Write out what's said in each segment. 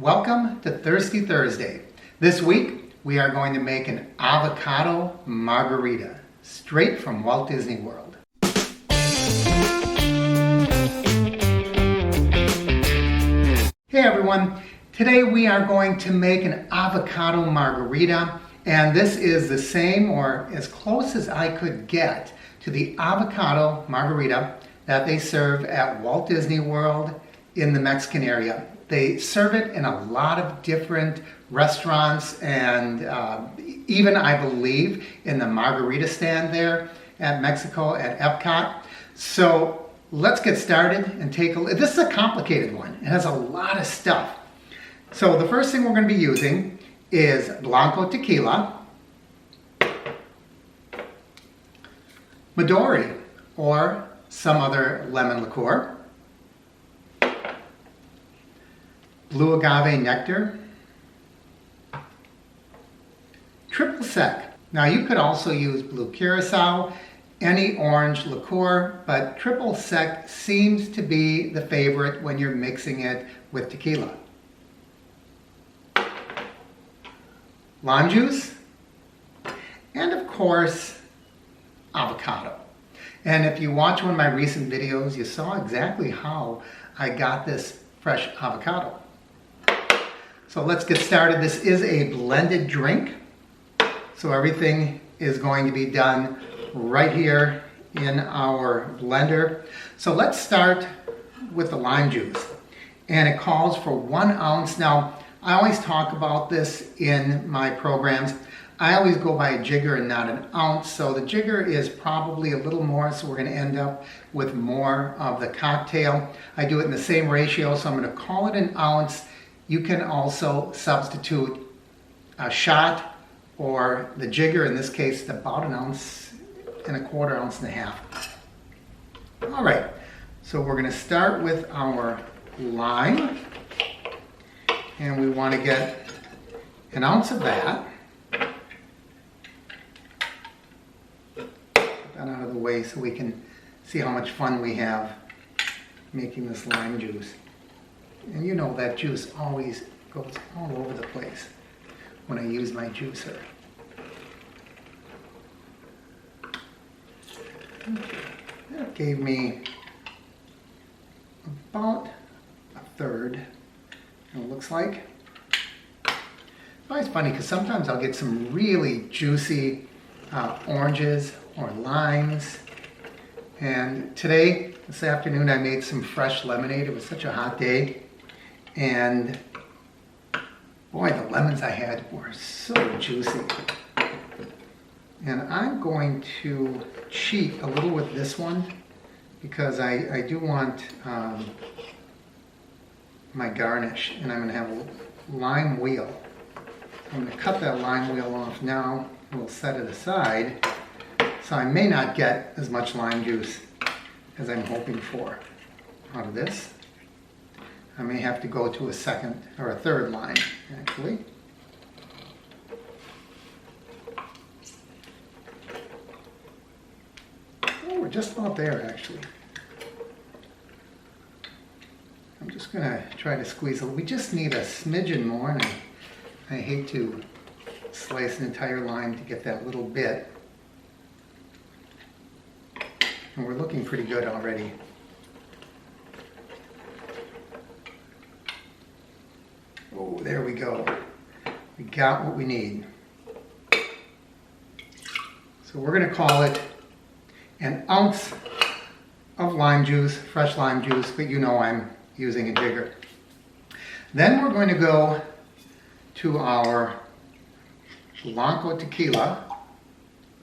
Welcome to Thirsty Thursday. This week we are going to make an avocado margarita straight from Walt Disney World. Hey everyone, today we are going to make an avocado margarita, and this is the same or as close as I could get to the avocado margarita that they serve at Walt Disney World in the Mexican area. They serve it in a lot of different restaurants and even, I believe, in the margarita stand there at Mexico at Epcot. So let's get started and take a look. This is a complicated one. It has a lot of stuff. So the first thing we're going to be using is Blanco Tequila, Midori or some other lemon liqueur, blue agave nectar, triple sec. Now you could also use blue curacao, any orange liqueur, but triple sec seems to be the favorite when you're mixing it with tequila. Lime juice, and of course, avocado. And if you watch one of my recent videos, you saw exactly how I got this fresh avocado. So let's get started. This is a blended drink, so everything is going to be done right here in our blender. So let's start with the lime juice, and it calls for 1 ounce. Now, I always talk about this in my programs. I always go by a jigger and not an ounce, so the jigger is probably a little more, so we're going to end up with more of the cocktail. I do it in the same ratio, so I'm going to call it an ounce. You can also substitute a shot or the jigger, in this case, it's about 1 ounce and a quarter, ounce and a half. All right, so we're going to start with our lime, and we want to get 1 ounce of that. Put that out of the way so we can see how much fun we have making this lime juice. And you know that juice always goes all over the place when I use my juicer. Okay. That gave me about 1/3, it looks like. It's always funny because sometimes I'll get some really juicy oranges or limes. And this afternoon, I made some fresh lemonade. It was such a hot day. And boy, the lemons I had were so juicy. And I'm going to cheat a little with this one because I do want my garnish, and I'm going to have a lime wheel. I'm going to cut that lime wheel off now. We'll set it aside. So I may not get as much lime juice as I'm hoping for out of this. I may have to go to a second or a third line, actually. Oh, we're just about there, actually. I'm just going to try to squeeze a little. We just need a smidgen more, and I hate to slice an entire lime to get that little bit. And we're looking pretty good already. Oh, there we go. We got what we need. So we're going to call it 1 ounce of lime juice, fresh lime juice, but you know I'm using a jigger. Then we're going to go to our Blanco Tequila,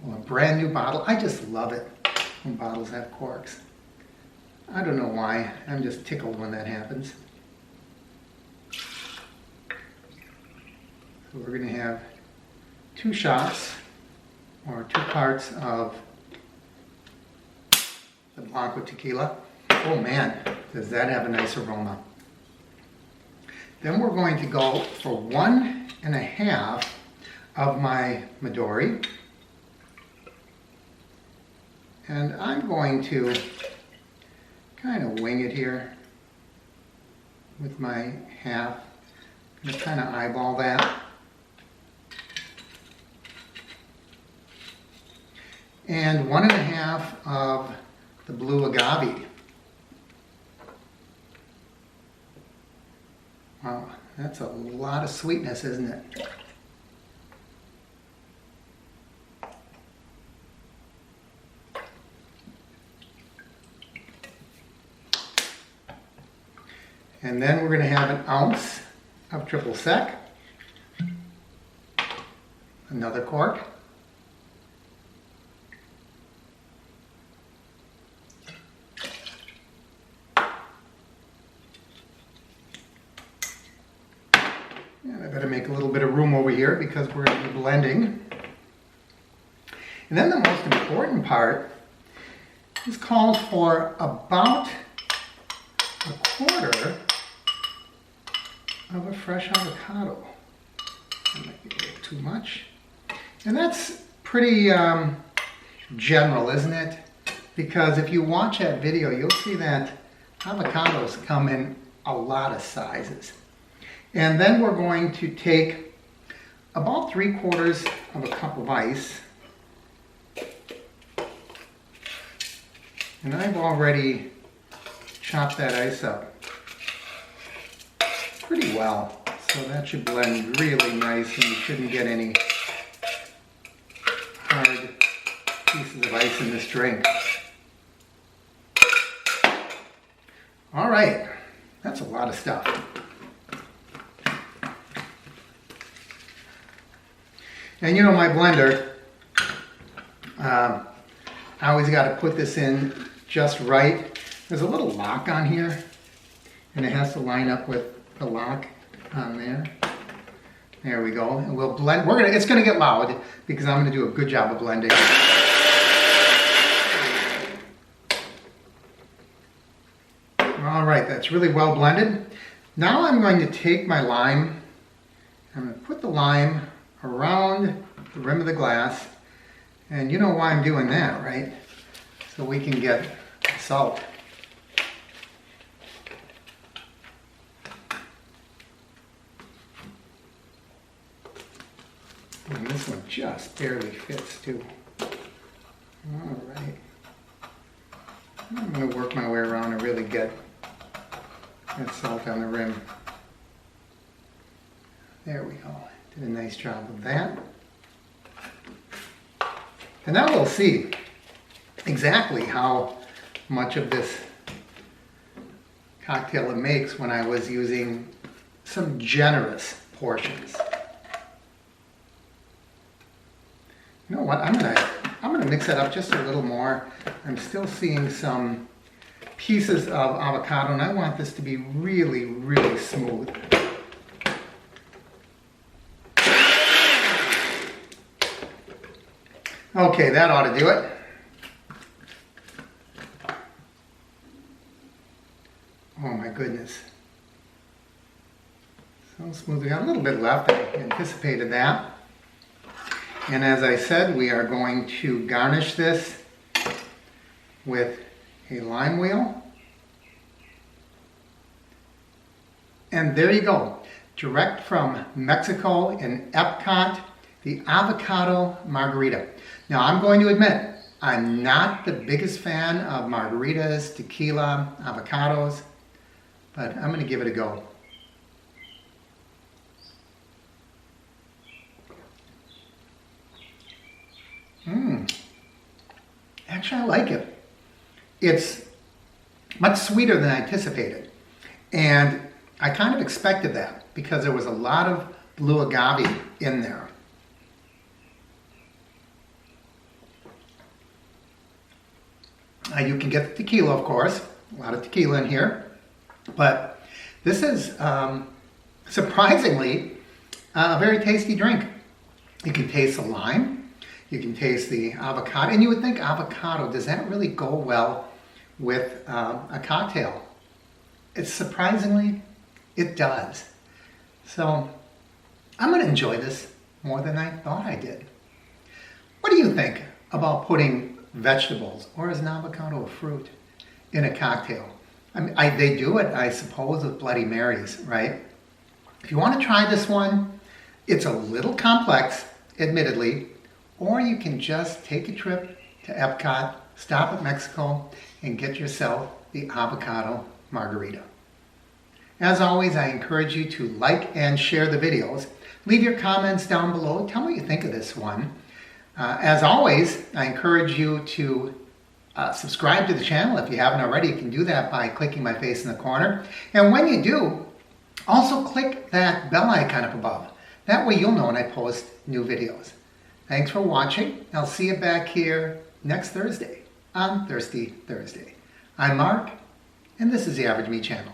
a brand new bottle. I just love it when bottles have corks. I don't know why. I'm just tickled when that happens. So we're going to have 2 shots or 2 parts of the Blanco Tequila. Oh man, does that have a nice aroma. Then we're going to go for 1 1/2 of my Midori. And I'm going to kind of wing it here with my half I'm going to kind of eyeball that. And 1.5 of the blue agave. Wow, that's a lot of sweetness, isn't it? And then we're going to have 1 ounce of triple sec, another cork, and I better make a little bit of room over here because we're going to be blending. And then the most important part is called for about 1/4 of a fresh avocado. That might be a little too much. And that's pretty general, isn't it? Because if you watch that video, you'll see that avocados come in a lot of sizes. And then we're going to take about 3/4 of a cup of ice. And I've already chopped that ice up pretty well. So that should blend really nice and you shouldn't get any hard pieces of ice in this drink. All right, that's a lot of stuff. And you know my blender, I always got to put this in just right. There's a little lock on here and it has to line up with the lock on there. There we go. And we'll blend. It's gonna get loud because I'm gonna do a good job of blending. All right, that's really well blended. Now I'm going to take my lime. I'm gonna put the lime around the rim of the glass. And you know why I'm doing that, right? So we can get salt. And this one just barely fits too. All right. I'm going to work my way around and really get that salt on the rim. There we go. Did a nice job of that. And now we'll see exactly how much of this cocktail it makes when I was using some generous portions. You know what, I'm gonna mix that up just a little more. I'm still seeing some pieces of avocado and I want this to be really, really smooth. Okay, that ought to do it. Oh my goodness. So smooth. We got a little bit left. I anticipated that. And as I said, we are going to garnish this with a lime wheel. And there you go. Direct from Mexico in Epcot, the Avocado Margarita. Now I'm going to admit, I'm not the biggest fan of margaritas, tequila, avocados, but I'm going to give it a go. Actually, I like it. It's much sweeter than I anticipated. And I kind of expected that because there was a lot of blue agave in there. You can get the tequila, of course. A lot of tequila in here. But this is surprisingly a very tasty drink. You can taste the lime. You can taste the avocado. And you would think avocado, does that really go well with a cocktail? It's surprisingly, it does. So I'm going to enjoy this more than I thought I did. What do you think about putting vegetables, or is an avocado a fruit, in a cocktail? I mean, they do it, I suppose, with Bloody Marys, right? If you want to try this one, it's a little complex, admittedly, or you can just take a trip to Epcot, stop at Mexico, and get yourself the Avocado Margarita. As always, I encourage you to like and share the videos. Leave your comments down below. Tell me what you think of this one. As always, I encourage you to subscribe to the channel. If you haven't already, you can do that by clicking my face in the corner. And when you do, also click that bell icon up above. That way you'll know when I post new videos. Thanks for watching. I'll see you back here next Thursday on Thirsty Thursday. I'm Mark, and this is the Average Me Channel.